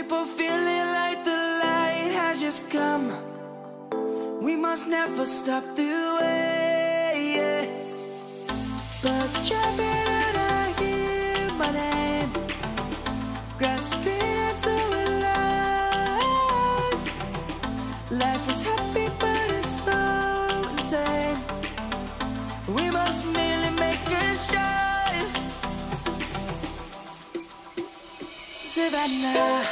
People feeling like the light has just come. We must never stop the way. Birds chirping and I hear my name, grasping into life. Life is happy but it's so insane. We must merely make a start. Savannah,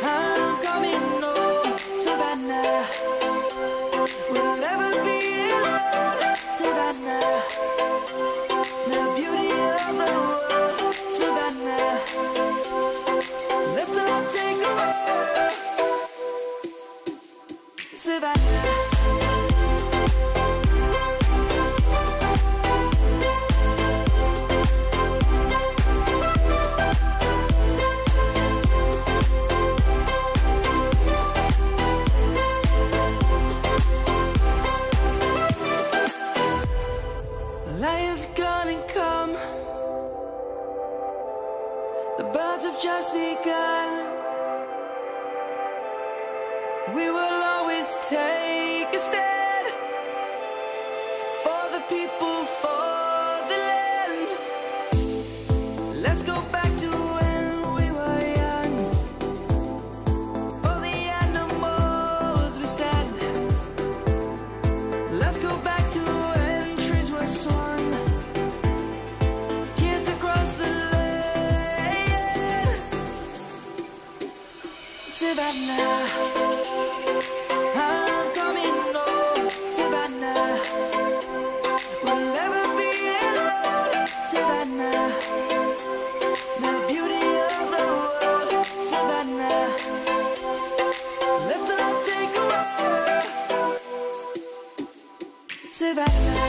I'm coming home. Savannah, we'll never be alone. Savannah, the beauty of the world. Savannah, let's all take a walk. Savannah. Lion's gonna come. The birds have just begun. We will always take a stand for the people, for the land. Let's go back to when we were young. For the animals we stand. Let's go back to when trees were swung. Savannah, I'm coming home. Savannah, we'll never be alone. Savannah, the beauty of the world. Savannah, let's all take a walk. Savannah.